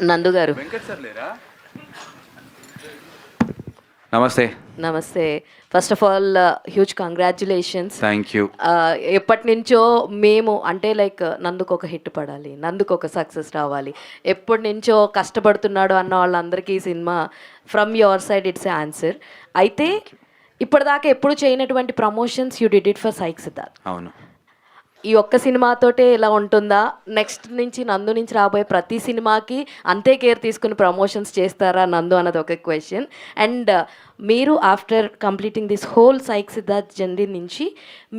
నందు గారు వెంకట్ సార్ లేరా? నమస్తే. నమస్తే. First of all huge congratulations. Thank you. ఎప్పటి నుంచో మేము అంటే లైక్ నందుకు ఒక హిట్ పడాలి, నందుకు ఒక సక్సెస్ రావాలి, ఎప్పటి నుంచో కష్టపడుతున్నాడు అన్న వాళ్ళందరికీ ఈ cinema from your side it's answer. అయితే ఇప్పటిదాకా ఎప్పుడు చేయనటువంటి promotions you did it for psych Siddharth. అవును. ఈ ఒక్క సినిమాతోటే ఇలా ఉంటుందా? నెక్స్ట్ నుంచి నందు నుంచి రాబోయే ప్రతి సినిమాకి అంతే కేర్ తీసుకుని ప్రమోషన్స్ చేస్తారా నందు అన్నది ఒక క్వశ్చన్. అండ్ మీరు after completing this whole psych Siddharth journey నుంచి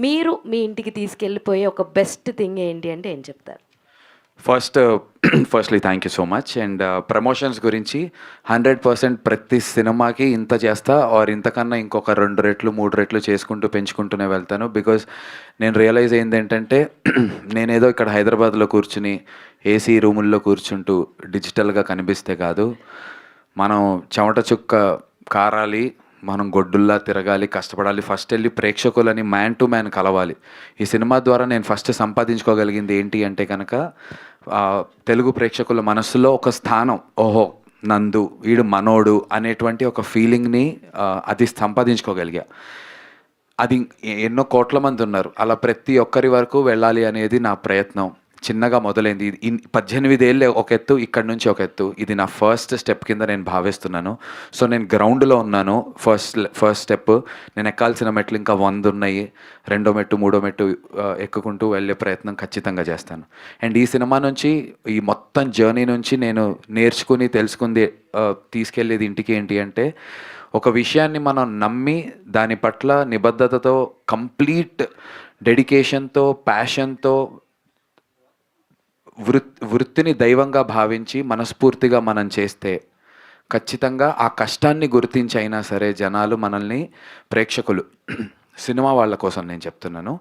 మీరు మీ ఇంటికి తీసుకెళ్ళిపోయే ఒక బెస్ట్ థింగ్ ఏంటి అంటే ఏం చెప్తారు? Firstly thank you so much. And promotions గురించి 100% ప్రతి సినిమాకి ఇంత చేస్తా ఆర్ ఇంతకన్నా ఇంకొక 2 రెట్లు 3 రెట్లు చేసుకుంటూ పెంచుకుంటూనే వెళ్తాను. బికాజ్ నేను రియలైజ్ అయింది ఏంటంటే నేనేదో ఇక్కడ హైదరాబాద్లో కూర్చుని ఏసీ రూముల్లో కూర్చుంటూ డిజిటల్గా కనిపిస్తే కాదు, మనం చెమట చుక్క కారాలి, మనం గొడ్డుల్లా తిరగాలి, కష్టపడాలి, ఫస్ట్ వెళ్ళి ప్రేక్షకులని మ్యాన్ టు మ్యాన్ కలవాలి. ఈ సినిమా ద్వారా నేను ఫస్ట్ సంపాదించుకోగలిగింది ఏంటి అంటే కనుక తెలుగు ప్రేక్షకుల మనస్సులో ఒక స్థానం, ఓహో నందు వీడు మనోడు అనేటువంటి ఒక ఫీలింగ్ని అది సంపాదించుకోగలిగా. అది ఎన్నో కోట్ల మంది ఉన్నారు, అలా ప్రతి ఒక్కరి వరకు వెళ్ళాలి అనేది నా ప్రయత్నం. చిన్నగా మొదలైంది. 18 ఏళ్ళు ఒక ఎత్తు, ఇక్కడి నుంచి ఒక ఎత్తు. ఇది నా ఫస్ట్ స్టెప్ కింద నేను భావిస్తున్నాను. సో నేను గ్రౌండ్లో ఉన్నాను. First step. నేను ఎక్కాల్సిన మెట్లు ఇంకా 100 ఉన్నాయి. 2వ మెట్టు 3వ మెట్టు ఎక్కుకుంటూ వెళ్ళే ప్రయత్నం ఖచ్చితంగా చేస్తాను. అండ్ ఈ సినిమా నుంచి, ఈ మొత్తం జర్నీ నుంచి నేను నేర్చుకుని తెలుసుకుంది తీసుకెళ్ళేది ఇంటికి ఏంటి అంటే, ఒక విషయాన్ని మనం నమ్మి దాని పట్ల నిబద్ధతతో, కంప్లీట్ డెడికేషన్తో, ప్యాషన్తో, వృత్తిని దైవంగా భావించి మనస్ఫూర్తిగా మనం చేస్తే ఖచ్చితంగా ఆ కష్టాన్ని గుర్తించి అయినా సరే జనాలు మనల్ని, ప్రేక్షకులు, సినిమా వాళ్ళ కోసం నేను చెప్తున్నాను,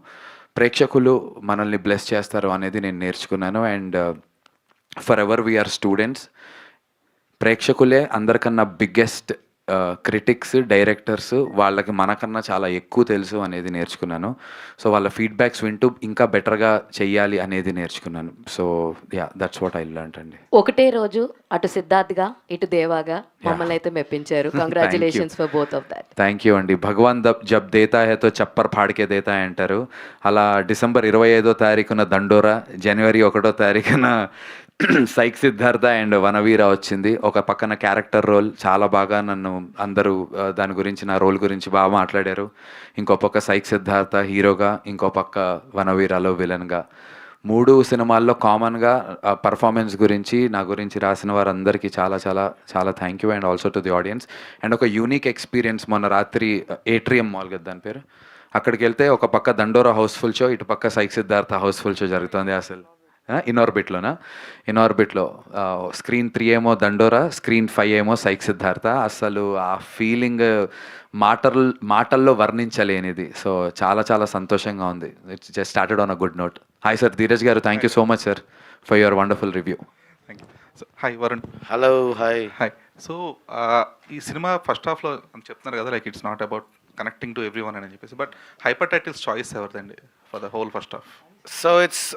ప్రేక్షకులు మనల్ని బ్లెస్ చేస్తారు అనేది నేను నేర్చుకున్నాను. And forever we are students. ప్రేక్షకులే అందరికన్నా బిగ్గెస్ట్ క్రిటిక్స్, డైరెక్టర్స్. వాళ్ళకి మనకన్నా చాలా ఎక్కువ తెలుసు అనేది నేర్చుకున్నాను. సో వాళ్ళ ఫీడ్బ్యాక్స్ వింటూ ఇంకా బెటర్గా చెయ్యాలి అనేది నేర్చుకున్నాను. So yeah, that's what I learned అండి. ఒకటే రోజు అటు సిద్ధార్థ్గా ఇటు దేవాగా మమ్మల్ని అయితే మెప్పించారు. Congratulations for both of that. Thank you అండి. భగవాన్ జబ్ దేతా హే తో చప్పర్ ఫాడ్కే దేతా అంటారు. అలా డిసెంబర్ 25వ తారీఖున దండోరా, జనవరి 1వ తారీఖున సైక్ సిద్ధార్థ అండ్ వనవీర వచ్చింది. ఒక పక్కన క్యారెక్టర్ రోల్ చాలా బాగా నన్ను అందరూ దాని గురించి, నా రోల్ గురించి బాగా మాట్లాడారు. ఇంకో పక్క సైక్ సిద్ధార్థ హీరోగా, ఇంకో పక్క వనవీరాలో విలన్గా. 3 సినిమాల్లో కామన్గా పర్ఫార్మెన్స్ గురించి, నా గురించి రాసిన వారందరికీ చాలా చాలా చాలా thank you. And also to the audience. And ఒక యూనిక్ ఎక్స్పీరియన్స్. మొన్న రాత్రి ఏట్రియం మాల్ కదా దాని పేరు, అక్కడికి వెళ్తే ఒక పక్క దండోరా హౌస్ఫుల్ షో, ఇటు పక్క సైక్ సిద్ధార్థ హౌస్ఫుల్ షో జరుగుతుంది. అసలు ఇన్ఆర్బిట్లో స్క్రీన్ 3 ఏమో దండోరా, స్క్రీన్ 5 ఏమో సైక్ సిద్ధార్థ. అసలు ఆ ఫీలింగ్ మాటల్లో వర్ణించలేనిది. సో చాలా చాలా సంతోషంగా ఉంది. It's just started on a good note. Hi sir, Dheeraj garu, thank you so much sir for your wonderful review. Thank you. Hi Varun. Hello, hi. Hi. So ఈ సినిమా ఫస్ట్ హాఫ్లో చెప్తున్నారు కదా, like it's not about connecting to everyone అని చెప్పేసి, but hyper titles choice ఎవరిదండి for the whole first half? So it's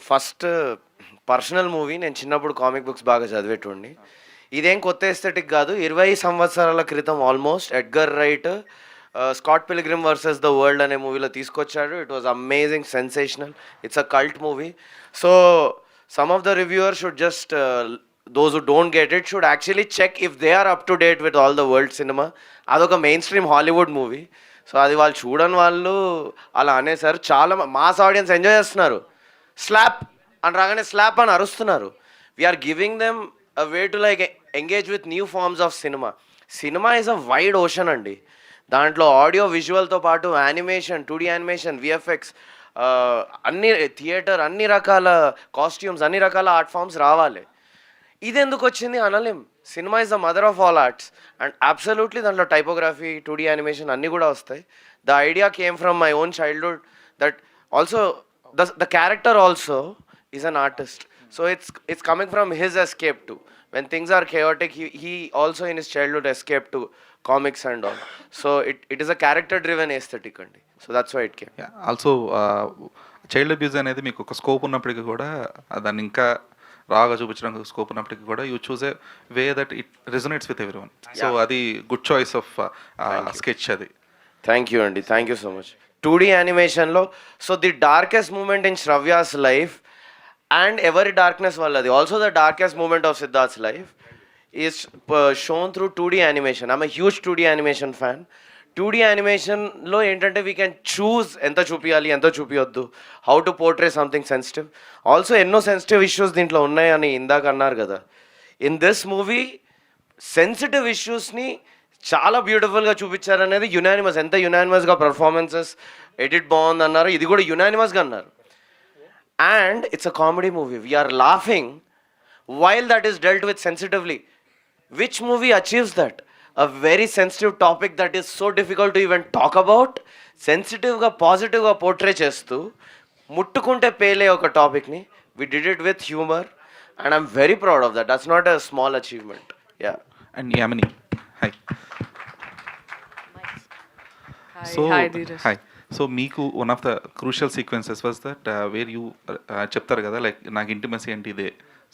first personal movie. నేను చిన్నప్పుడు comic books బాగా చదివేటోడిని. ఇదేం కొత్త ఎస్థెటిక్ కాదు. 20 సంవత్సరాల క్రితం almost Edgar right Scott pilgrim versus the world అనే మూవీలో తీసుకొచ్చాడు. It was amazing, sensational. It's a cult movie. So some of the reviewers should just those who don't get it should actually check if they are up to date with all the world cinema. అదొక mainstream Hollywood movie. So అది వాళ్ళు చూడని వాళ్ళు అలా అనేసారు. చాలా mass audience enjoy చేస్తున్నారు. Slap అని రాగానే స్లాప్ అని అరుస్తున్నారు. We're giving them a way to like engage with new forms of cinema. Cinema is a wide ocean అండి. దాంట్లో ఆడియో విజువల్తో పాటు యానిమేషన్, 2D యానిమేషన్, విఎఫ్ఎక్స్, అన్ని థియేటర్, అన్ని రకాల కాస్ట్యూమ్స్, అన్ని రకాల ఆర్ట్ ఫామ్స్ రావాలి. ఇది ఎందుకు వచ్చింది అనలేం. Cinema is the mother of all arts. And absolutely దాంట్లో టైపోగ్రఫీ, 2D యానిమేషన్ అన్నీ కూడా వస్తాయి. The idea came from my own childhood. That also the character also is an artist. So it's coming from his escape to when things are chaotic, he also in his childhood escaped to comics and all. So it is a character driven aesthetic andi. So that's why it came. Also child abuse అనేది మీకు ఒక scope ఉన్నప్పటికీ కూడా దాన్ని ఇంకా రాగా చూపించడానికి scope ఉన్నప్పటికీ కూడా you choose a way that it resonates with everyone. So అది గుడ్ చాయిస్ ఆఫ్ స్కెచ్ అది. థ్యాంక్ యూ అండి, thank you so much. 2D యానిమేషన్లో so the darkest moment in Shravya's life and ఎవరి డార్క్నెస్ వల్లది also the darkest moment of Siddharth's life is shown through 2D animation. I'm huge 2D animation fan. 2D యానిమేషన్లో ఏంటంటే we can choose ఎంత చూపించాలి ఎంత చూపించొద్దు, how to portray something sensitive. Also ఎన్నో sensitive issues దీంట్లో ఉన్నాయని ఇందాక అన్నారు కదా. ఇన్ దిస్ మూవీ సెన్సిటివ్ ఇష్యూస్ని చాలా బ్యూటిఫుల్గా చూపించారనేది యునానిమస్. ఎంత యునానిమస్గా పర్ఫార్మెన్సెస్ ఎడిట్ బాగుంది అన్నారు, ఇది కూడా యునానిమస్గా అన్నారు. And it's a comedy movie. We're laughing while that is dealt with sensitively. Which movie achieves that? A very sensitive topic that is so difficult to even talk about, సెన్సిటివ్గా పాజిటివ్గా portray చేస్తూ ముట్టుకుంటే పేలే ఒక టాపిక్ని we did it with humor and I'm very proud of that. That's not a small achievement. Yeah. And Yamini, hi. So Hi, Dheeraj. hi. So మీకు one of the crucial sequences was that where you చెప్తారు కదా like నాకు intimacy అంటే ఇదే,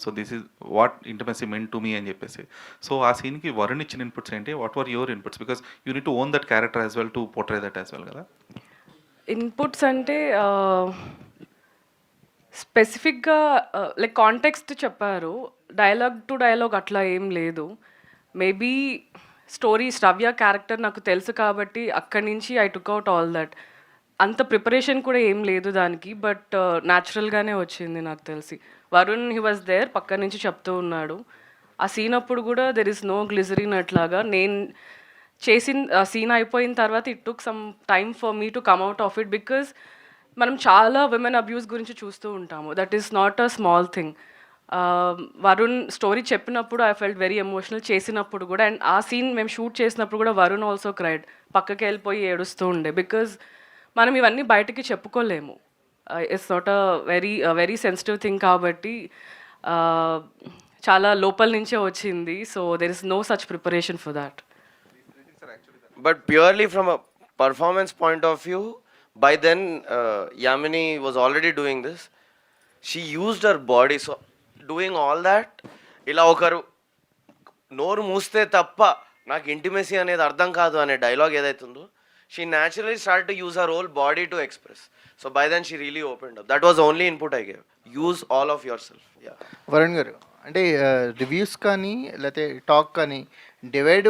so this is what intimacy meant to me అని చెప్పేసి. So ఆ సీన్కి వరుణ్ ఇచ్చిన ఇన్పుట్స్ ఏంటి, what were your inputs? Because you need to own that character as well to portray that as well కదా. ఇన్పుట్స్ అంటే స్పెసిఫిక్గా లైక్ కాంటెక్స్ట్ చెప్పారు, డైలాగ్ టు డైలాగ్ అట్లా ఏం లేదు. మేబీ స్టోరీ శ్రవ్య క్యారెక్టర్ నాకు తెలుసు కాబట్టి అక్కడి నుంచి I took out all that. అంత ప్రిపరేషన్ కూడా ఏం లేదు దానికి, బట్ న్యాచురల్గానే వచ్చింది నాకు తెలిసి. వరుణ్ హీ వాజ్ దేర్, పక్క నుంచి చెప్తూ ఉన్నాడు. ఆ సీన్ అప్పుడు కూడా దెర్ ఇస్ నో గ్లిజరిన్ అట్లాగా. నేను చేసిన సీన్ అయిపోయిన తర్వాత it took some time for me to come out of it, because మనం చాలా విమెన్ అబ్యూస్ గురించి చూస్తూ ఉంటాము. That is not a small thing. Varun story చెప్పినప్పుడు ఐ ఫెల్ట్ వెరీ ఎమోషనల్, చేసినప్పుడు కూడా. అండ్ ఆ సీన్ మేము షూట్ చేసినప్పుడు కూడా వరుణ్ ఆల్సో క్రైడ్, పక్కకి వెళ్ళిపోయి ఏడుస్తూ ఉండే. బికాజ్ మనం ఇవన్నీ బయటకి చెప్పుకోలేము. It's not a very sensitive thing కాబట్టి చాలా లోపల నుంచే వచ్చింది. So there is no such preparation for that. But purely from a performance point of view, by then Yamini was already doing this. She used her body. So doing all that, ఇలా ఒకరు నోరు మూస్తే తప్ప నాకు intimacy అనేది అర్థం కాదు అనే డైలాగ్ ఏదైతుందో, she naturally started to use her whole body to express. So by then she really opened up. That was the only input I gave. Use all of yourself. Yeah. Varun గారు అంటే reviews కానీ లేకపోతే talk కానీ divide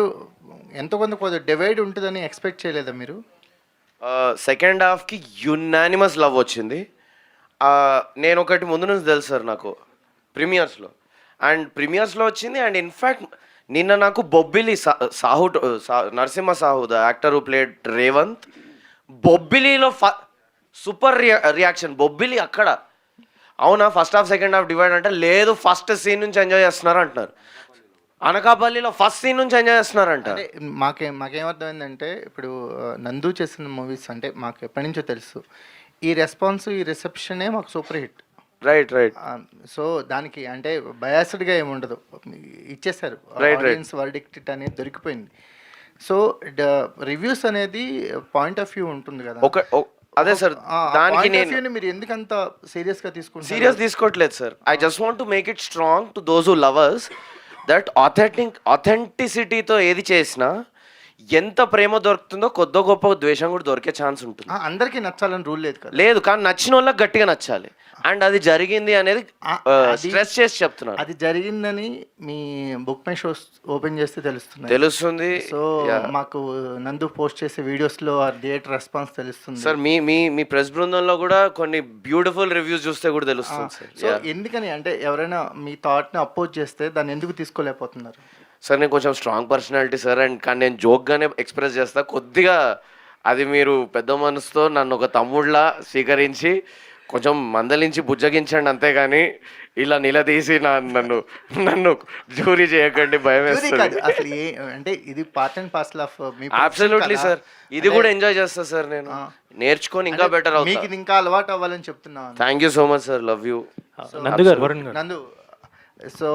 ఎంతో కొంత divide ఉంటుందని expect చేయలేదా మీరు? సెకండ్ హాఫ్కి యునానిమస్ లవ్ వచ్చింది. నేను ఒకటి ముందు నుంచి తెలుసు సార్ నాకు ప్రీమియర్స్లో, అండ్ ప్రీమియర్స్లో వచ్చింది. అండ్ ఇన్ఫ్యాక్ట్ నిన్న నాకు Bobbili Sahu Narasimha Sahu the actor who played Revanth, బొబ్బిలిలో సూపర్ రియాక్షన్. బొబ్బిలి అక్కడ అవునా first half second half divide అంటే లేదు, ఫస్ట్ సీన్ నుంచి ఎంజాయ్ చేస్తున్నారు అంటున్నారు. అనకాపల్లిలో ఫస్ట్ సీన్ నుంచి ఎంజాయ్ చేస్తున్నారంట. అంటే మాకేమర్థమైందంటే ఇప్పుడు నందు చేసిన మూవీస్ అంటే మాకు ఎప్పటి నుంచో తెలుసు, ఈ రెస్పాన్స్ ఈ రిసెప్షనే మాకు super hit. Right right. So దానికి అంటే బయాస్డ్గా ఏమి ఉండదు, ఇచ్చేసారు. ఆడియన్స్ వర్డిక్ట్ అనేది దొరికిపోయింది. సో రివ్యూస్ అనేది పాయింట్ ఆఫ్ వ్యూ ఉంటుంది కదా. అదే సార్, దానికి నేను మీరు ఎందుకంత సీరియస్గా తీసుకుంటారు? సీరియస్ తీసుకోవట్లేదు sir. I just want to make it strong to those who lovers that ఆథెంటిసిటీతో ఏది చేసినా ఎంత ప్రేమ దొరుకుతుందో కొద్ది గొప్ప ద్వేషం కూడా దొరికే ఛాన్స్ ఉంటుంది. అందరికీ నచ్చాలని రూల్ లేదు కదా. లేదు, కానీ నచ్చిన వాళ్ళకి గట్టిగా నచ్చాలి. అండ్ అది జరిగింది అనేది స్ట్రెస్ చేసి చెప్తున్నారు. అది జరిగిందని మీ బుక్ మై షోస్ ఓపెన్ చేస్తే తెలుస్తుంది. సో మాకు నందు పోస్ట్ చేసే వీడియోస్లో ఆ థియేటర్ రెస్పాన్స్ తెలుస్తుంది సార్. మీ ప్రెస్ బృందంలో కూడా కొన్ని బ్యూటిఫుల్ రివ్యూస్ చూస్తే కూడా తెలుస్తుంది సార్. సో ఎందుకని అంటే ఎవరైనా మీ థాట్ని అపోజ్ చేస్తే దాన్ని ఎందుకు తీసుకోలేకపోతున్నారు? సార్ నేను కొంచెం స్ట్రాంగ్ పర్సనాలిటీ సార్, అండ్ కానీ నేను జోక్గానే ఎక్స్ప్రెస్ చేస్తా. కొద్దిగా అది మీరు పెద్ద మనసుతో నన్ను ఒక తమ్ముళ్ళ స్వీకరించి కొంచెం మందలించి బుజ్జగించండి, అంతేగాని ఇలా నిలదీసి నన్ను జూరీ చేయకండి, భయం వేస్తుంది. అసలు అంటే ఇది part and parcel of me. Absolutely sir, ఇది కూడా ఎంజాయ్ చేస్తా సార్. నేను నేర్చుకొని ఇంకా బెటర్ అవుతా. మీకు ఇంకా అలవాటు అవ్వాలని చెప్తున్నాను. Thank you so much sir, love you. నందు. సో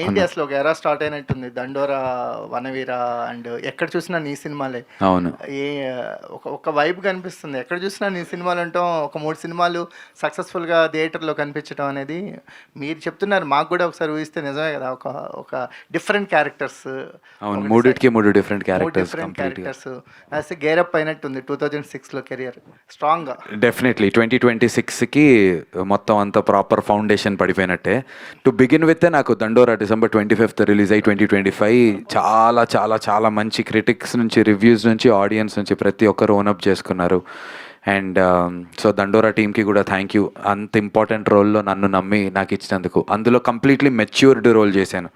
ఏంటి అసలు ఒక ఎరా స్టార్ట్ అయినట్టుంది, దండోరా, వనవీర అండ్ ఎక్కడ చూసినా నీ సినిమాలే. అవును. ఏ ఒక వైబ్ కనిపిస్తుంది, ఎక్కడ చూసినా నీ సినిమాలు అంటాం. ఒక 3 సినిమాలు సక్సెస్ఫుల్గా థియేటర్లో కనిపించడం అనేది మీరు చెప్తున్నారు, మాకు కూడా ఒకసారి ఊహిస్తే నిజమే కదా. ఒక డిఫరెంట్ క్యారెక్టర్స్, అవును, మూడిటికి 3 డిఫరెంట్ క్యారెక్టర్స్ డిఫరెంట్ కంప్లీట్గా. క్యారెక్టర్స్ యాజ్ గేరప్ అయినట్టుంది 2006లో కెరియర్ స్ట్రాంగ్గా. డెఫినెట్లీ 2026కి మొత్తం అంత ప్రాపర్ ఫౌండేషన్ పడిపోయినట్టే. టు బిగిన్ విత్ నాకు దండోరా December 25th రిలీజ్ అయ్యి 2025 చాలా చాలా చాలా మంచి క్రిటిక్స్ నుంచి, రివ్యూస్ నుంచి, ఆడియన్స్ నుంచి ప్రతి ఒక్కరు ఓనప్ చేసుకున్నారు. అండ్ సో దండోరా టీమ్కి కూడా థ్యాంక్ యూ. అంత ఇంపార్టెంట్ రోల్లో నన్ను నమ్మి నాకు ఇచ్చినందుకు. అందులో కంప్లీట్లీ మెచ్యూర్డ్ రోల్ చేశాను.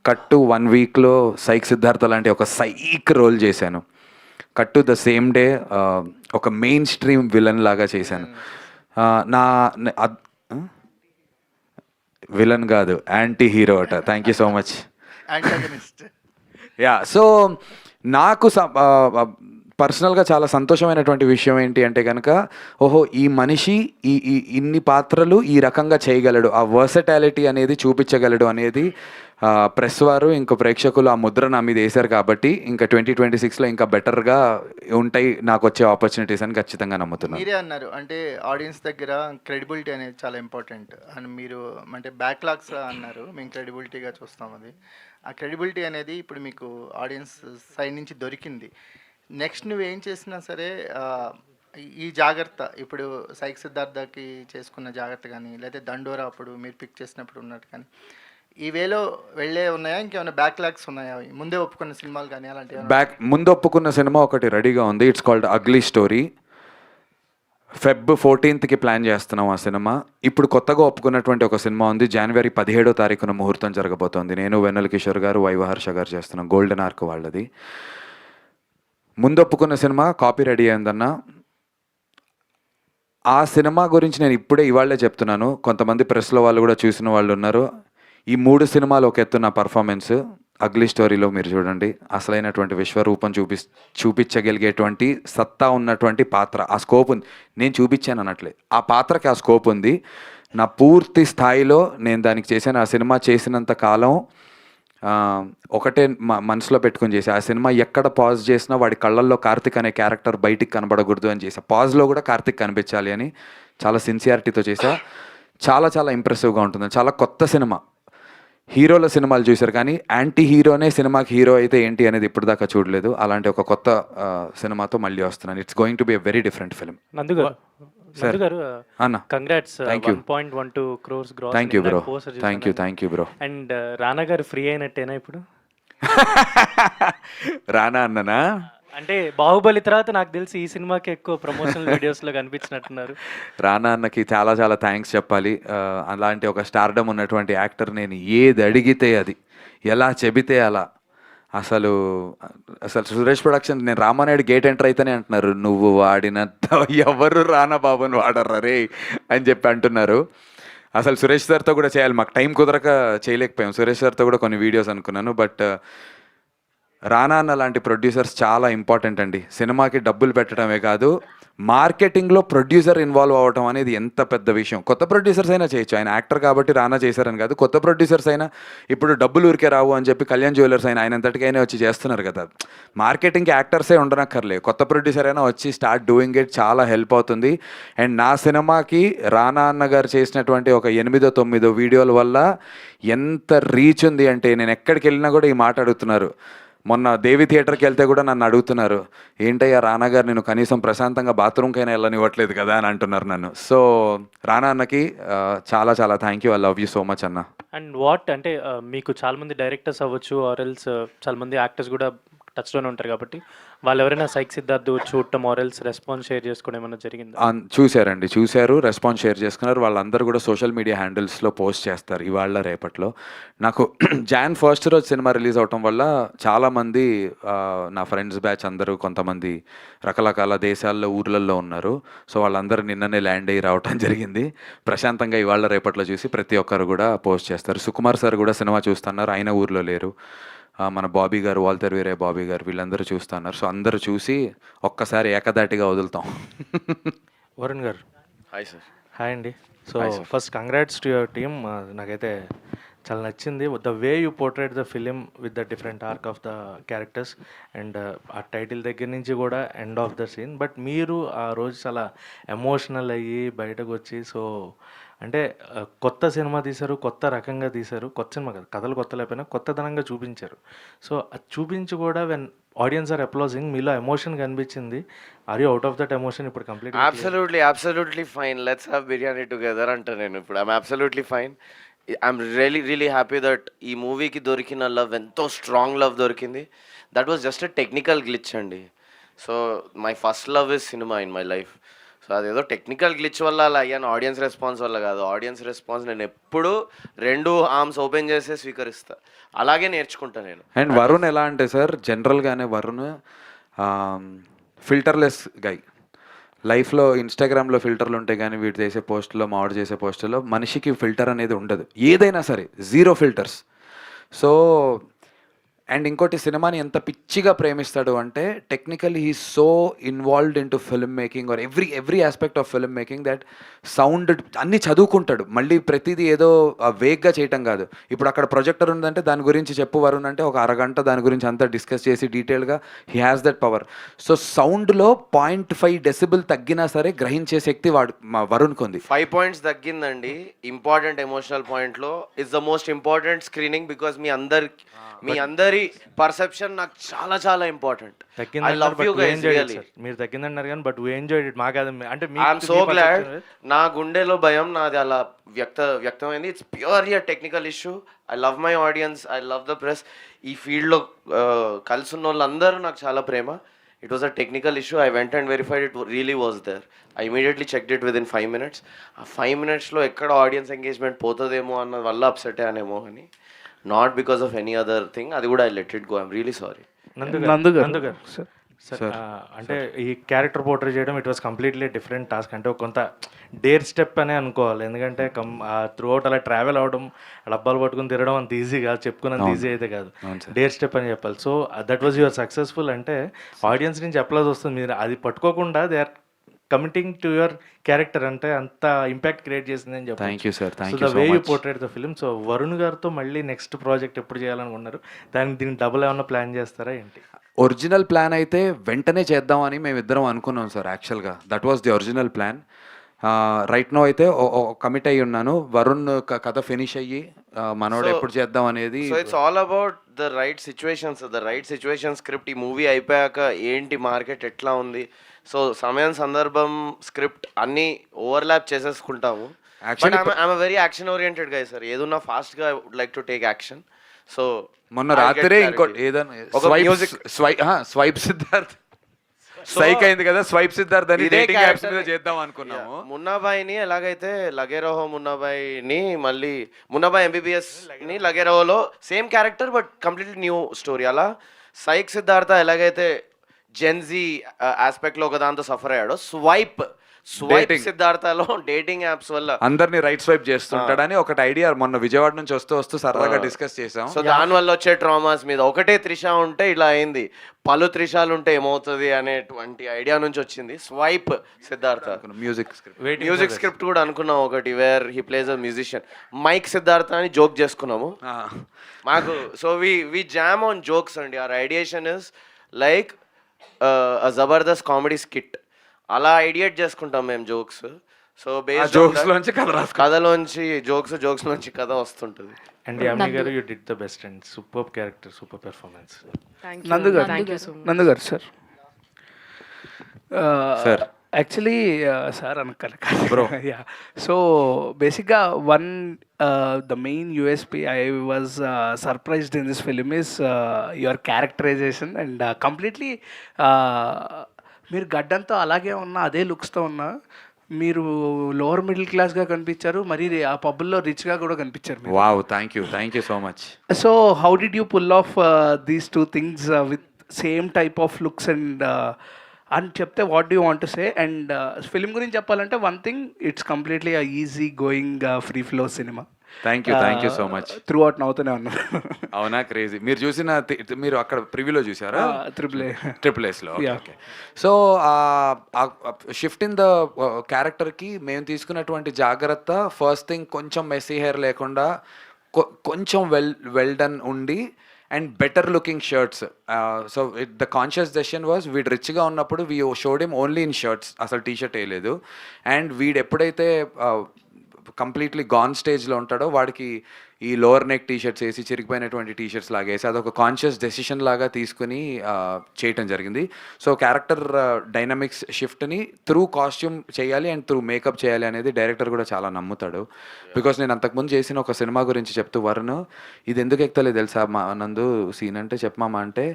కట్టు 1 వీక్లో సైక్ సిద్ధార్థ లాంటి ఒక సైక్ రోల్ చేశాను. కట్టు ద సేమ్ డే ఒక మెయిన్ స్ట్రీమ్ విలన్ లాగా చేశాను. నా విలన్ కాదు, యాంటీ హీరో అట. Thank you so much. Antagonist. Yeah, so నాకు పర్సనల్గా చాలా సంతోషమైనటువంటి విషయం ఏంటి అంటే కనుక, ఓహో ఈ మనిషి ఈ ఇన్ని పాత్రలు ఈ రకంగా చేయగలడు, ఆ వర్సటాలిటీ అనేది చూపించగలడు అనేది ప్రెస్ వారు ఇంకా ప్రేక్షకులు ఆ ముద్ర నా మీద వేశారు. కాబట్టి ఇంకా 2026లో ఇంకా బెటర్గా ఉంటాయి నాకు వచ్చే ఆపర్చునిటీస్ అని ఖచ్చితంగా నమ్ముతున్నాను. మీరే అన్నారు అంటే ఆడియన్స్ దగ్గర క్రెడిబిలిటీ అనేది చాలా ఇంపార్టెంట్ అని. మీరు అంటే బ్యాక్లాగ్స్ అన్నారు, మేము క్రెడిబిలిటీగా చూస్తాం. అది ఆ క్రెడిబిలిటీ అనేది ఇప్పుడు మీకు ఆడియన్స్ సైడ్ నుంచి దొరికింది. నెక్స్ట్ నువ్వేం చేసినా సరే ఈ జాగ్రత్త, ఇప్పుడు సైక్ సిద్ధార్థకి చేసుకున్న జాగ్రత్త కానీ, లేదా దండోరా అప్పుడు మీరు పిక్ చేసినప్పుడు ఉన్నట్టు కానీ, ఈ వేలో వెళ్ళే ఉన్నాయా, ఇంకేమైనా బ్యాక్లాగ్స్ ఉన్నాయా? ముందే ఒప్పుకున్న సినిమాలు కానీ అలాంటివి? ముందు ఒప్పుకున్న సినిమా ఒకటి రెడీగా ఉంది. It's called ugly story. Feb 14th plan చేస్తున్నాం ఆ సినిమా. ఇప్పుడు కొత్తగా ఒప్పుకున్నటువంటి ఒక సినిమా ఉంది, January 17వ ముహూర్తం జరగబోతోంది. నేను, వెన్నెల కిషోర్ గారు, వైవహర్ష గారు చేస్తున్నాం. గోల్డెన్ ఆర్క్ వాళ్ళది. ముందు ఒప్పుకున్న సినిమా కాపీ రెడీ అయిందన్న. ఆ సినిమా గురించి నేను ఇవాళే చెప్తున్నాను. కొంతమంది ప్రెస్లో వాళ్ళు కూడా చూసిన వాళ్ళు ఉన్నారు. ఈ 3 సినిమాలు ఒక ఎత్తు నా పర్ఫార్మెన్స్. అగ్లీ స్టోరీలో మీరు చూడండి, అసలైనటువంటి విశ్వరూపం చూపించగలిగేటువంటి సత్తా ఉన్నటువంటి పాత్ర. ఆ స్కోప్ ఉంది, నేను చూపించాను అనట్లే, ఆ పాత్రకి ఆ స్కోప్ ఉంది. నా పూర్తి స్థాయిలో నేను దానికి చేశాను. ఆ సినిమా చేసినంత కాలం ఒకటే మనసులో పెట్టుకుని చేసి, ఆ సినిమా ఎక్కడ పాజ్ చేసినా వాడి కళ్ళల్లో కార్తిక్ అనే క్యారెక్టర్ బయటికి కనబడకూడదు అని చేసా. పాజ్లో కూడా కార్తిక్ కనిపించాలి అని చాలా సిన్సియారిటీతో చేసా. చాలా చాలా ఇంప్రెసివ్గా ఉంటుంది. చాలా కొత్త సినిమా. హీరోల సినిమాలు చూశారు కానీ యాంటీ హీరోనే సినిమాకి హీరో అయితే ఏంటి అనేది ఇప్పుడు దాకా చూడలేదు. అలాంటి ఒక కొత్త సినిమాతో మళ్ళీ వస్తున్నాను. It's going to be a very different film. Nandu garu అన్న, congrats. Thank you. 1.12 crores gross. Thank you bro, thank you bro. And Rana garu free అయినట్టేనా ఇప్పుడు? రానా అన్ననా? అంటే బాహుబలి తర్వాత నాకు తెలిసి ఈ సినిమాకి ఎక్కువ ప్రమోషనల్ వీడియోస్లో కనిపించినట్టున్నారు. రానా అన్నకి చాలా చాలా థ్యాంక్స్ చెప్పాలి. అలాంటి ఒక స్టార్డమ్ ఉన్నటువంటి యాక్టర్ నేను ఏది అడిగితే అది, ఎలా చెబితే అలా. అసలు సురేష్ ప్రొడక్షన్, నేను రామానాయుడు గేట్ ఎంటర్ అయితేనే అంటున్నారు, నువ్వు వాడినంత ఎవరు రానా బాబుని వాడర్రా రే అని చెప్పి అంటున్నారు. అసలు సురేష్ సార్తో కూడా చేయాలి, మాకు టైం కుదరక చేయలేకపోయాం. సురేష్ సార్తో కూడా కొన్ని వీడియోస్ అనుకున్నాను. బట్ రానా అన్న లాంటి ప్రొడ్యూసర్స్ చాలా ఇంపార్టెంట్ అండి. సినిమాకి డబ్బులు పెట్టడమే కాదు, మార్కెటింగ్లో ప్రొడ్యూసర్ ఇన్వాల్వ్ అవ్వడం అనేది ఎంత పెద్ద విషయం. కొత్త ప్రొడ్యూసర్స్ అయినా చేయొచ్చు, ఆయన యాక్టర్ కాబట్టి రానా చేశారని కాదు. కొత్త ప్రొడ్యూసర్స్ అయినా ఇప్పుడు డబ్బులు ఊరికే రావు అని చెప్పి కళ్యాణ్ జ్యువెలర్స్ అయినా ఆయన అంతటికైనా వచ్చి చేస్తున్నారు కదా. మార్కెటింగ్కి యాక్టర్సే ఉండనక్కర్లే, కొత్త ప్రొడ్యూసర్ అయినా వచ్చి స్టార్ట్ డూయింగ్ ఇట్, చాలా హెల్ప్ అవుతుంది. అండ్ నా సినిమాకి రానా అన్న గారు చేసినటువంటి ఒక 8-9 వీడియోల వల్ల ఎంత రీచ్ ఉంది అంటే, నేను ఎక్కడికి వెళ్ళినా కూడా ఈ మాట అడుగుతున్నారు. మొన్న దేవి థియేటర్కి వెళ్తే కూడా నన్ను అడుగుతున్నారు, ఏంటయ్యా రానా గారు నేను కనీసం ప్రశాంతంగా బాత్రూమ్కైనా వెళ్ళనివ్వట్లేదు కదా అని అంటున్నారు నన్ను. సో రానా అన్నకి చాలా చాలా thank you. I love you so much అన్న. అండ్ వాట్ అంటే మీకు చాలామంది డైరెక్టర్స్ అవ్వచ్చు, ఆర్ఎల్స్ చాలామంది యాక్టర్స్ కూడా టచ్లోనే ఉంటారు కాబట్టి, వాళ్ళు ఎవరైనా సైక్ సిద్ధార్థ్ చూడటం ఆర్ఎల్స్ రెస్పాన్స్ షేర్ చేసుకోవడం ఏమైనా జరిగింది? చూశారు, రెస్పాన్స్ షేర్ చేసుకున్నారు. వాళ్ళందరూ కూడా సోషల్ మీడియా హ్యాండిల్స్లో పోస్ట్ చేస్తారు ఇవాళ రేపట్లో. నాకు Jan 1st రోజు సినిమా రిలీజ్ అవటం వల్ల చాలామంది నా ఫ్రెండ్స్ బ్యాచ్ అందరూ కొంతమంది రకరకాల దేశాల్లో ఊర్లలో ఉన్నారు. సో వాళ్ళందరూ నిన్ననే ల్యాండ్ అయ్యి రావటం జరిగింది. ప్రశాంతంగా ఇవాళ రేపట్లో చూసి ప్రతి ఒక్కరు కూడా పోస్ట్ చేస్తారు. సుకుమార్ సార్ కూడా సినిమా చూస్తున్నారు, ఆయన ఊర్లో లేరు. మన బాబీ గారు, వాల్టర్ వీరే బాబీ గారు, వీళ్ళందరూ చూస్తున్నారు. సో అందరూ చూసి ఒక్కసారి ఏకదాటిగా వదులుతాం. Varun garu hi sir. Hi అండి. So first congrats to your team. నాకైతే చాలా నచ్చింది. The way you portrait the film with the different arc of the characters and ఆ టైటిల్ దగ్గర నుంచి కూడా end of the scene. But మీరు ఆ రోజు చాలా ఎమోషనల్ అయ్యి బయటకు వచ్చి సో అంటే కొత్త సినిమా తీశారు, కొత్త రకంగా తీశారు. కొత్త సినిమా కాదు, కథలు కొత్త లేకపోయినా కొత్తదనంగా చూపించారు. సో అది చూపించి కూడా వెన్ ఆడియన్స్ ఆర్ అప్లాజింగ్ మీలో ఎమోషన్ కనిపించింది. Are you out of that emotion ఇప్పుడు complete? Absolutely fine. Let's have biryani together anta nenu ippudu. I'm absolutely fine. I'm really happy that ee movie ki dorikina love ento strong love dorikindi. That was just a technical glitch andi. So my first love is cinema in my life. So అదేదో technical glitch వల్ల అలా అయ్యాను, audience response వల్ల కాదు. Audience response నేను ఎప్పుడూ 2 arms open చేసే స్వీకరిస్తా, అలాగే నేర్చుకుంటా నేను. అండ్ వరుణ్ ఎలా అంటే సార్, జనరల్గానే వరుణ్ ఫిల్టర్లెస్ గై. లైఫ్లో ఇన్స్టాగ్రామ్లో ఫిల్టర్లు ఉంటాయి కానీ వీడు చేసే పోస్టులో మావాడు చేసే పోస్టులో మనిషికి ఫిల్టర్ అనేది ఉండదు, ఏదైనా సరే 0 ఫిల్టర్స్. సో అండ్ ఇంకోటి, సినిమాని ఎంత పిచ్చిగా ప్రేమిస్తాడు అంటే technically he so involved in to film making or every aspect of film making that sound అన్నీ చదువుకుంటాడు. మళ్ళీ ప్రతిదీ ఏదో వేగ్గా చేయటం కాదు. ఇప్పుడు అక్కడ ప్రొజెక్టర్ ఉందంటే దాని గురించి చెప్పు వరుణ్ అంటే ఒక అరగంట దాని గురించి అంతా డిస్కస్ చేసి డీటెయిల్గా he has that power. So సౌండ్లో 0.5 డెసిబుల్ తగ్గినా సరే గ్రహించే శక్తి మా వరుణ్కి ఉంది. 5 పాయింట్స్ తగ్గిందండి. ఇంపార్టెంట్ ఎమోషనల్ పాయింట్లో is the most important screening because మీ అందరి పర్సెప్షన్ నాకు చాలా చాలా important. I love you guys really. మీరు తగ్గిందన్నారు కానీ బట్ వీ ఎంజాయ్డ్ ఇట్. మాకు అది అంటే ఐఎమ్ సో గ్లాడ్. నా గుండెలో భయం నాది అలా వ్యక్తమైంది. It's purely a technical issue. I love my audience, I love the press. ఈ ఫీల్డ్లో కలిసి ఉన్న వాళ్ళందరూ నాకు చాలా ప్రేమ. It was a technical issue. I went and verified it really was there. I immediately checked it within 5 minutes. ఆ 5 minutesలో ఎక్కడ ఆడియన్స్ ఎంగేజ్మెంట్ పోతుందేమో అన్న వల్ల అప్సెట్ అయ్యానేమో అని, not because of any other thing. అది కూడా I let it go. I'm really sorry. నందు garu sir, అంటే ఈ క్యారెక్టర్ పోర్ట్రేట్ చేయడం it was completely different task. అంటే కొంత డేర్ స్టెప్ అనే అనుకోవాలి. ఎందుకంటే త్రూ అవుట్ అలా ట్రావెల్ అవడం, డబ్బాలు పట్టుకుని తిరగడం అంత ఈజీ కాదు, చెప్పుకున్నంత ఈజీ అయితే కాదు. డేర్ స్టెప్ అని చెప్పాలి. So that was your successful. అంటే ఆడియన్స్ నుంచి అప్లాజ్ వస్తుంది. మీరు అది పట్టుకోకుండా they are committing to your character, అంటే అంత ఇంపాక్ట్ క్రియేట్ చేసింది అని చెప్పాలి. Thank you sir, thank so you the way you portrait the film. So Varun గారితో మళ్ళీ నెక్స్ట్ ప్రాజెక్ట్ ఎప్పుడు చేయాలనుకున్నారు? దీనికి డబుల్ ఏమన్నా ప్లాన్ చేస్తారా ఏంటి? ఒరిజినల్ ప్లాన్ అయితే వెంటనే చేద్దామని మేమిద్దరం అనుకున్నాం సార్. యాక్చువల్గా that was the original plan. Right now అయితే కమిట్ అయ్యి ఉన్నాను. వరుణ్ కథ ఫినిష్ అయ్యి మనోడు ఎప్పుడు చేద్దాం అనేది. So it's all about the right situation script. ఈ మూవీ అయిపోయాక ఏంటి మార్కెట్ ఎట్లా ఉంది, సో సమయం సందర్భం స్క్రిప్ట్ అన్నీ ఓవర్లాప్ చేసేసుకుంటాము. But I'm very action oriented guy sir. ఏదన్నా ఫాస్ట్గా would like to take action. So మొన్న రాత్రే ఇంకోటి ఏదైనా స్వైప్ సిద్ధార్థ్ సైక్ అయింది కదా, స్వైప్ సిద్ధార్థ్ అని డేటింగ్ యాప్స్ మీద చేద్దాం అనుకున్నాము. మున్నాబాయిని ఎలాగైతే లగేరోహో మున్నాబాయిని మళ్ళీ మున్నాబాయి MBBS ని లగేరోహోలో same character but completely new story. అలా సైక్ సిద్ధార్థ ఎలాగైతే జెన్జీ ఆస్పెక్ట్లో ఒక దాంతో సఫర్ అయ్యాడో, స్వైప్ సిద్ధార్థలో డేటింగ్ యాప్స్ వల్ల అందరినీ రైట్ స్వైప్ చేస్తుంటాడని ఒకటి ఐడియా మొన్న విజయవాడ నుంచి వస్తూ సరదాగా డిస్కస్ చేసాం. సో దాని వల్ల వచ్చే ట్రామాస్ మీద ఒకటే త్రిష ఉంటే ఇలా అయింది, పలు త్రిషాలు ఉంటే ఏమవుతుంది అనేటువంటి ఐడియా నుంచి వచ్చింది స్వైప్ సిద్ధార్థ. మ్యూజిక్ స్క్రిప్ట్ కూడా అనుకున్నాం ఒకటి, where he plays a musician. Mike Siddhartha అని జోక్ చేసుకున్నాము మాకు. So we jam on jokes అండి. Our ideation is like Jabardasth comedy skit. అలా ఐడియేట్ చేసుకుంటాం మేము జోక్స్. సో కథలోంచి జోక్స్ నుంచి కథ వస్తుంటుంది. And Yamini garu, you did the best and super character, super performance. Nandu garu sir, actually sir అనకాలి బ్రో. యా, సో బేసిక్గా the main USP I was surprised in this film is your characterization and completely మీరు గడ్డంతో అలాగే ఉన్నా, అదే లుక్స్తో ఉన్నా, మీరు లోవర్ మిడిల్ క్లాస్గా కనిపించారు, మరి ఆ పబ్బుల్లో రిచ్గా కూడా కనిపించారు. Wow, thank you so much. So how did you pull off these 2 things with same type of looks and అని చెప్తే what do you want to say? And film గురించి చెప్పాలంటే one thing, it's completely easy going free flow cinema. Thank you so much. Throughout నవ్వుతూనే ఉన్నా. అవునా, crazy. మీరు అక్కడ ప్రివ్యూలో చూసారా? ట్రిపుల్ ఎస్లో. Okay. So shift in the క్యారెక్టర్కి మేము తీసుకున్నటువంటి జాగ్రత్త, ఫస్ట్ థింగ్ కొంచెం మెస్సీ హెయిర్ లేకుండా కొంచెం వెల్ డన్ ఉండి and better looking shirts. So the conscious decision was వీడు రిచ్గా ఉన్నప్పుడు we showed him only in shirts, అసలు టీ షర్ట్ వేయలేదు. అండ్ వీడు ఎప్పుడైతే కంప్లీట్లీ గాన్ స్టేజ్లో ఉంటాడో వాడికి ఈ లోవర్ నెక్ టీ షర్ట్స్ వేసి చిరిగిపోయినటువంటి టీ షర్ట్స్ లాగా వేసి అదొక కాన్షియస్ డెసిషన్ లాగా తీసుకుని చేయటం జరిగింది. సో క్యారెక్టర్ డైనమిక్స్ షిఫ్ట్ని త్రూ కాస్ట్యూమ్ చేయాలి అండ్ త్రూ మేకప్ చేయాలి అనేది డైరెక్టర్ కూడా చాలా నమ్ముతాడు. బికాస్ నేను అంతకుముందు చేసిన ఒక సినిమా గురించి చెప్తూ వరుణ్ ఇది ఎందుకు ఎక్కుతలేదు తెలుసా మా నందు సీన్ అంటే చెప్పమామా అంటే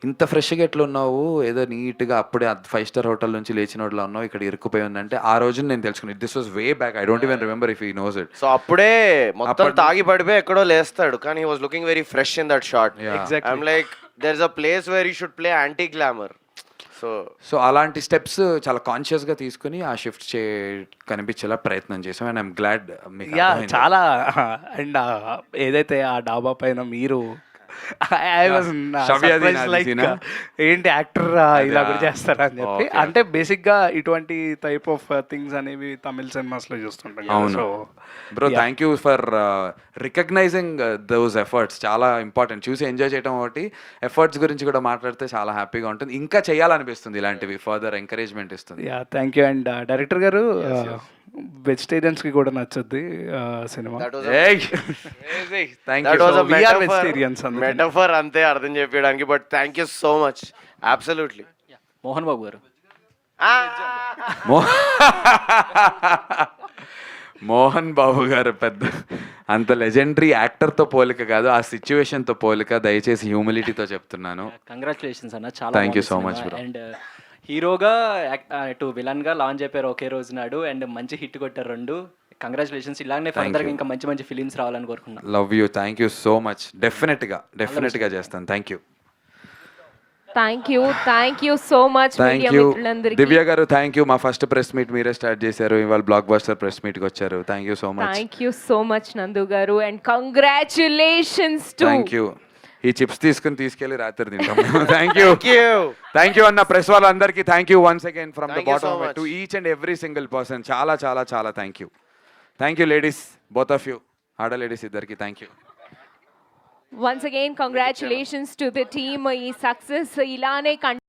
ఇంత ఫ్రెష్గా ఎట్లున్నావు, ఏదో నీట్గా అప్పుడే 5 స్టార్ హోటల్ నుంచి లేచిన వాటిలో ఉన్నావు, ఇక్కడ ఇరుక్కుపోయి ఉందంటే ఆ రోజు నేను తెలుసుకున్నాను this was way back. I don't even remember if he knows it. So అప్పుడే మొత్తం తాగి పడిపోయి ఎక్కడో లేస్తాడు, కానీ he was looking very fresh in that shot. I'm like there is a place where you should play anti glamour. So అలాంటి steps చాలా కాన్షియస్గా తీసుకుని ఆ షిఫ్ట్ కనిపించేలా ప్రయత్నం చేసాం. అండ్ ఐఎమ్ గ్లాడ్ మీకు యా చాలా. అండ్ ఏదైతే ఆ డాబా పైన మీరు I was Shavya surprised, Dina like, Dina. ఏంటి యాక్టర్ ఇలా కూడా చేస్తారా అని చెప్పి. అంటే బేసిక్గా ఇటువంటి టైప్ ఆఫ్ థింగ్స్ అనేవి తమిళ సినిమాస్లో చూస్తుంటాం కదా. అవును so bro thank you for recognizing those efforts. చాలా ఇంపార్టెంట్. చూసి ఎంజాయ్ చేయడం ఒకటి, ఎఫర్ట్స్ గురించి కూడా మాట్లాడితే చాలా హ్యాపీగా ఉంటుంది. ఇంకా చేయాలనిపిస్తుంది, ఇలాంటివి ఫర్దర్ ఎంకరేజ్మెంట్ ఇస్తుంది. Yeah thank you. And director garu వెజిటేరియన్స్కి కూడా నచ్చుద్ది cinema. Thank that you. Was a we are vegetarians అందుకని. మెటఫర్ అంతే అర్థం చెప్పడానికి. But thank you so much. Absolutely. Mohan Babu garu, Mohan Babu గారు పెద్ద అంత లెజెండరీ యాక్టర్తో పోలిక కాదు, ఆ సిచ్యువేషన్తో పోలిక. దయచేసి హ్యూమిలిటీతో చెప్తున్నాను. కంగ్రాచులేషన్స్ అన్న, చాలా Thank you so much, bro. And హీరోగా టు విలన్గా లాంచ్ అయిపోయారు ఒకే రోజు నాడు, అండ్ మంచి హిట్ కొట్టారు 2. కంగ్రాచులేషన్స్. ఇలానే ఫర్దర్గా ఇంకా మంచి మంచి ఫిలిమ్స్ రావాలని కోరుకున్నాను. Love you. Thank you so much. డెఫినెట్గా చేస్తాను. Thank you. Thank you so much thank media you మిత్రులందరికీ. దివ్య గారు, థ్యాంక్ యూ. మా ఫస్ట్ ప్రెస్ మీట్ మీరే స్టార్ట్ చేశారు, ఇవాళ బ్లాక్ బస్టర్ ప్రెస్ మీట్కి వచ్చారు. Thank you so much. Thank you so much నందు గారు, and congratulations to. Thank you. ఈ చిప్స్ తీసుకెళ్ళి రాత్రి తింటాం. థ్యాంక్ యూ అన్న ప్రెస్ వాళ్ళందరికీ. Thank you once again from the Thank you so bottom much. To each and every single person. చాలా చాలా చాలా thank you. Thank you ladies, both of you. ఆడ లేడీస్ ఇద్దరికి thank you. Once again congratulations to the team. ఈ success ఇలానే